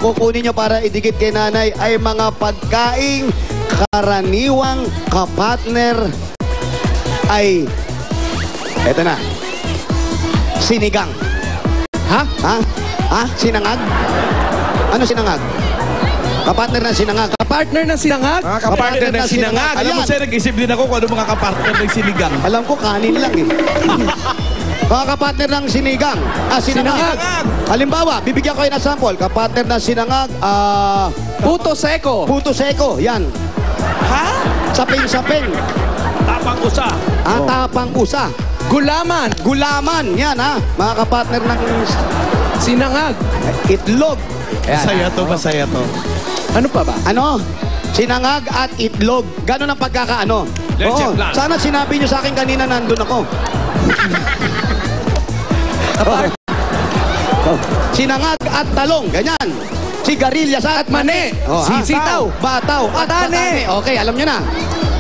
kukunin nyo para idikit kay nanay ay mga pagkaing karaniwang kapartner ay, eto na, sinigang. Ha? Ha? Ha? Sinangag? Ano sinangag? Kapartner ng sinangag. Kapartner ng sinangag? Kapartner ng sinangag. Alam mo, sir, nag-isip din ako kung ano mga kapartner ng sinigang. Alam ko, kanin lang eh. Mga kapartner ng sinigang. Sinangag. Halimbawa, bibigyan ko kayo ng sample. Kapartner ng sinangag, Puto seko. puto seko. Yan. Ha? Saping-saping. Tapang usa. Tapang usa. Gulaman. Gulaman. Yan ha. Mga kapartner ng Sinangag. itlog. Masaya to, masaya to. Ano pa ba? Ano? Sinangag at itlog. Ganon ang pagkakaano. Leche Oo. plan. Sana sinabi nyo sa akin kanina nandun ako. Sinangag at talong. Ganyan. Sigarilyas at mani. Sitaw. Bataw. At batane. Okay, alam nyo na.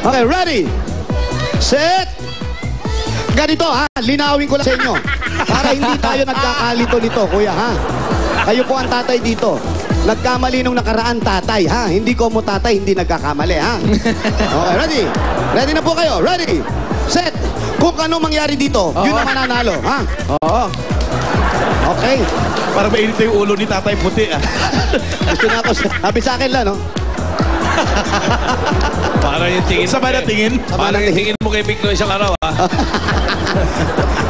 Okay, ready? Set. Ganito ha, linawin ko lang sa inyo. Para hindi tayo nagkakalito nito, kuya ha. Kayo po ang tatay dito. Nagkamali nung nakaraan tatay ha. Hindi ko mo tatay, hindi nagkakamali ha. Okay, ready? Ready na po kayo. Ready? Set. Kung ano mangyari dito, yun ang mananalo ha. Oo. Okay. Para mainit yung ulo ni Tatay Puti, ah. Gusto na ako, sabi sa akin lang no. Para yung tingin. Sama na tingin. Parang yung tingin mo kay Victor isang araw, ah.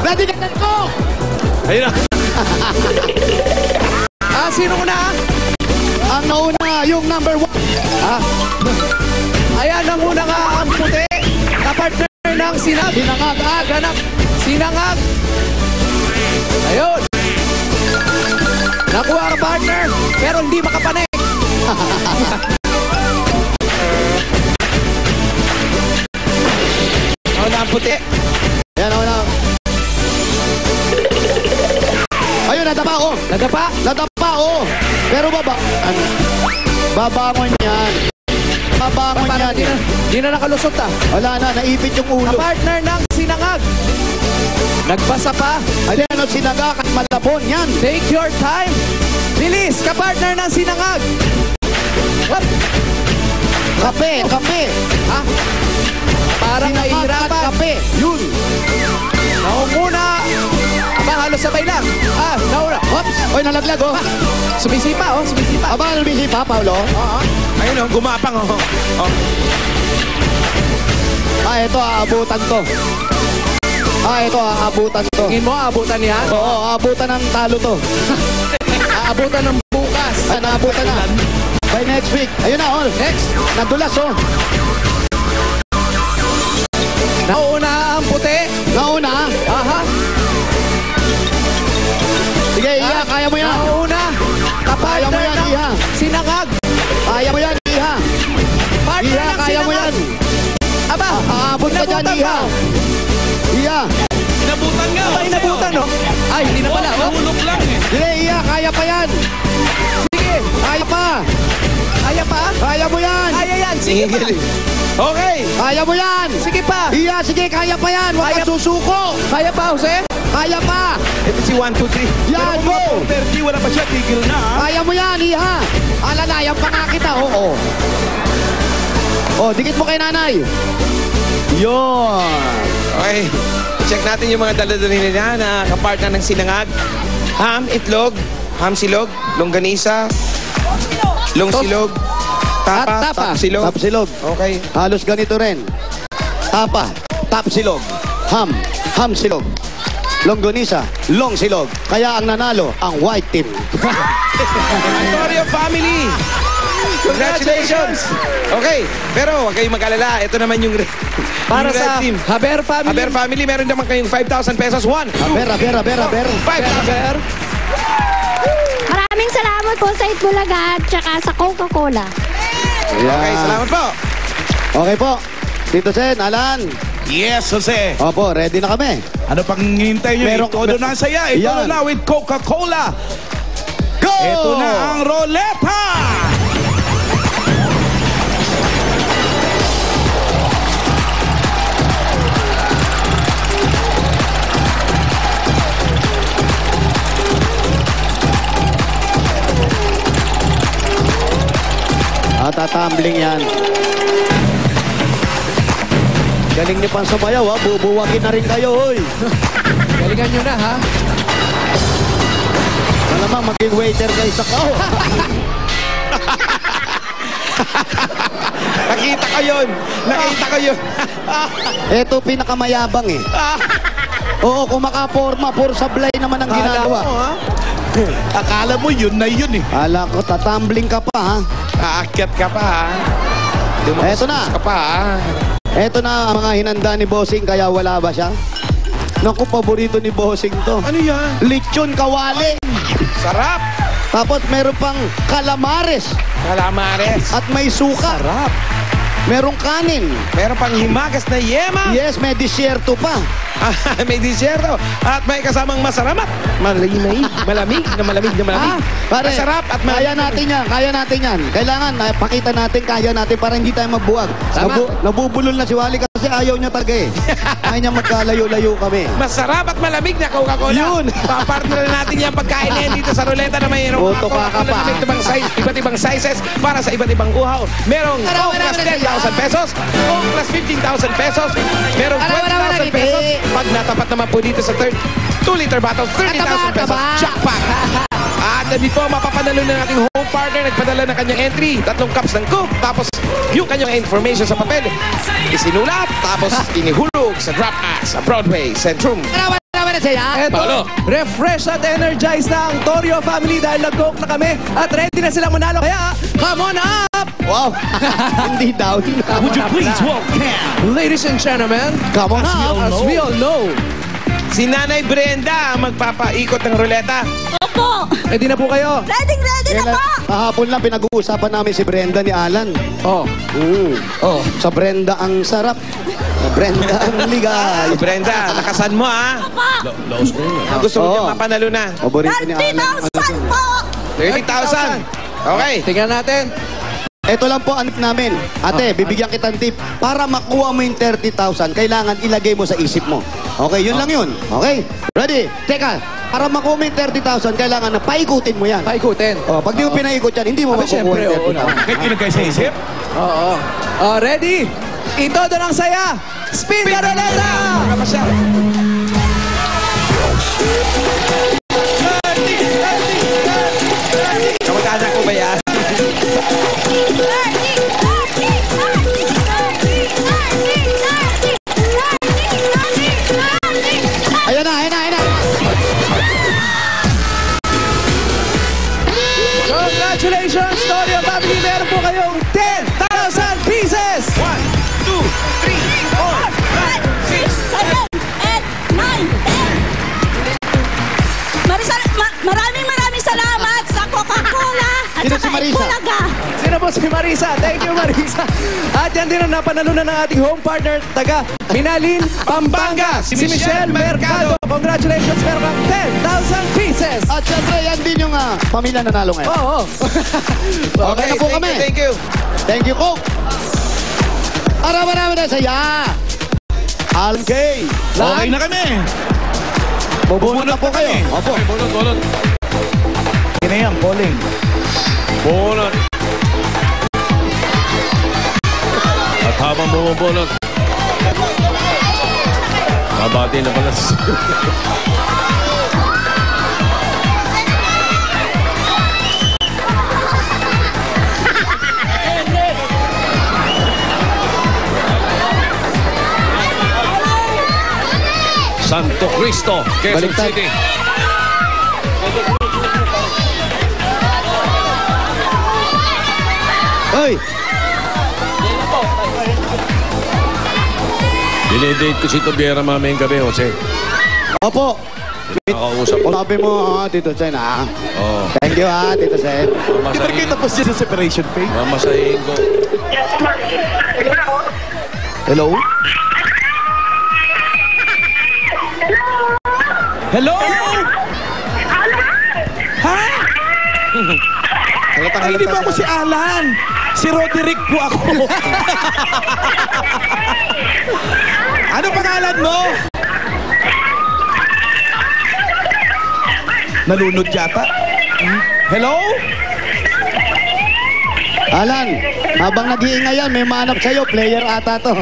Ready ka na ko! Ayun na. Sino una? Ang nauna, yung number 1. Ayan, ang una nga ang puti. Kapartner ng Sinangag at ganap. Sinangag. Ayun. Nakuha ka partner, pero hindi makapanik. Nauna ang puti. Ayan, nauna. Ayun, nadapa ko. Nadapa. Nadapa, oh. Pero ano? Babangon yan. Babangon yan. Di na nakalusot ah. Wala na, naipit yung ulo. Kapartner ng sinangag. Nagbasa pa. Ayan, ano, sinagak at malabon. Yan. Take your time. Bilis, kapartner ng sinangag. What? Kape, kape. Ha? Parang Sinangag at nahihirapan. kape. Yun. Naunguna. Abang, halos sabay lang. Nauna. Oops. Oy, nalaglag, oh. Sumisipa, sumisipa. Aba, nalbisi pa, Paulo? Oo. Ayun, oh, gumapang, oh. Ito, aabutan to. Ito, aabutan to. Tingin mo, aabutan niya? Oo, aabutan ng talo to. Aabutan ng bukas. Ay, naabutan na. By next week. Ayun na, oh. Next. Nadulas, oh. Nauna ang puti. Nauna. Aha. Sige, Iha, kaya mo yan. Nauna. Kaya mo yan, Kapartner Iha. ng sinangag. Kaya mo yan, Iha. Partner Iha, ng kaya mo yan. sinangag. Aba, Aabot ka dyan, inabutan Iha. ka. Iha. Inabutan nga. Aba, inabutan, no? Ay, hindi na pala. Oh. Nahulog lang, eh. Sige, Iha, kaya pa yan. Sige. Kaya pa. Kaya pa? Kaya mo yan. Kaya yan. Sige pa. Okay. Kaya mo yan. Sige pa. Iha, sige, kaya pa yan. Huwag Kaya- kang susuko. Kaya pa, Jose? Kaya pa. Ito si 1, 2, 3. Yan, Pero go. kung 30, wala pa siya. Tigil na, ah. Kaya mo yan, Iha. Alalayan pa nga kita. Oo. Oh, dikit mo kay nanay. Yun. Okay. Check natin yung mga dala-dala nila na kapartner ng sinangag. Ham, itlog, ham silog, longganisa, long silog, tapa, tap silog. Tap silog. Okay. Halos ganito rin. Tapa, tap silog. Ham silog. Longganisa, long silog. Kaya ang nanalo, ang white team. Antonio family! Congratulations! Okay, pero huwag kayong mag-alala. Ito naman yung Para yung red sa team. Haber family. Haber family, meron naman kayong 5,000 pesos. 1, 2, Aber. 5,000. Maraming salamat po sa Itbulaga at saka sa Coca-Cola. Okay, salamat po. Okay po. Tito Sen, Alan. Yes, Jose. Opo, ready na kami. Ano pang hintay nyo? Todo na ang saya. Ito Yan. na with Coca-Cola. Go! Ito na ang roleta. Tatambling yan. Galing ni Pansabayaw, ha? Bubuwagin na rin kayo, hoy. Galingan nyo na, ha? Malamang maging waiter kayo sa kao. Nakita ko yun. Nakita ko yun. Ito pinakamayabang eh. Oo, kung makaporma, puro sablay naman ang ginagawa. Akala mo yun na yun eh. Ala ko, tatambling ka pa, ha? Aakyat ka pa, ha? Eto na. Ka pa, ha? Eto na ang mga hinanda ni Bossing, kaya wala ba siya? Naku, paborito ni Bossing to. Ano yan? Lechon kawali. Sarap! Tapos meron pang calamares. Calamares. At may suka. Sarap. Merong kanin. Meron pang himagas na yema. Yes, may disyerto pa. May disyerto. At may kasamang masaramat. Malamig na malamig. Pare, Masarap at kaya natin yan, kaya natin yan. Kailangan, pakita natin, kaya natin para hindi tayo magbuwag. Nabubulol na si Wally kasi ayaw niya talaga eh. Ayaw niya magkalayo-layo kami. Masarap at malamig na Coca-Cola. Yun. Papartner na natin yung pagkain na yan dito sa ruleta na mayroong Boto ka pa. iba't ibang sizes para sa iba't ibang uhaw. Merong Coke plus 10,000 pesos, Coke plus 15,000 pesos, merong 20,000 pesos. Pag natapat naman po dito sa 2-liter bottle, 30,000 pesos. Jackpot! At before mapapanalo na nating home partner, nagpadala ng kanyang entry, 3 cups ng Coke, tapos yung kanyang information sa papel, isinulat, tapos inihulog sa drop sa Broadway Centrum. Eto, refresh at energize na ang Torio family dahil nag-coke na kami at ready na silang manalo. Kaya, come on up! Wow! Hindi down. Would you please welcome? Ladies and gentlemen, Come on up. as we all know, Si Nanay Brenda ang magpapaikot ng ruleta. Opo! ready na po kayo? Ready na po! Kahapon lang pinag-uusapan namin si Brenda ni Alan. Oh. Oh, sa Brenda ang sarap. Sa Brenda ang ligay. Brenda, nakasan mo, ha? Gusto mo Oo. niya mapanalo na. Paborito ni Alan. 30,000 po! 30,000. Okay. Tingnan natin. Ito lang po ang tip namin. Ate, bibigyan kitang tip. Para makuha mo yung 30,000, kailangan ilagay mo sa isip mo. Okay, yun lang yun. Okay? Ready? Teka, para makuha mo yung 30,000, kailangan na paikutin mo yan. Paikutin. Oh, pag di mo pinaikot yan, hindi mo Abi, makukuha syempre, oo yung 30,000. Kahit kinagay sa isip? Oo. Ready? Ito doon ang saya. Spin the ruleta! Makapasyal. Kamag-anak ko ba yan? Ayan na, ayan na, ayan na. Congratulations, Torio family! Meron po kayong 10,000 pieces! 1, 2, 3, 4, 5, 6, 7. Maraming salamat sa Coca-Cola at Sino si saka Marisa? Itbulaga. Sino po si Marisa? Thank you, Marisa. At yan din ang napanalunan ng ating home partner, taga Minalin, Pampanga, si Michelle Mercado. Congratulations, meron kang 10,000 pieces! At syempre, yan din yung pamilya nanalo ngayon. Oo. Okay na po kami. Thank you. Thank you, Coke. Para marami na saya. Alan Kay. Okay na kami. Bubunot na po kayo. Opo. Bunot. Yan na yan, calling. Bunot. At habang bumubunot, mabati na pala. Santo Cristo, Quezon Baliktad. City. Hoy, Dinidate ko si Tobiera mamayang gabi, Jose. opo. Nakakausap ko. Sabi mo, Tito Sen, Oh, Thank you, Tito Sen. mamasahin. po siya sa separation pay. Mamasahin ko. Hello? Hello? Ha? Ay, hindi ba ako si Alan? Si Roderick po ako. Ano pangalan mo? Nalunod yata. Hello? Alan, habang nag-iingay yan, may manap sa'yo. Player ata to.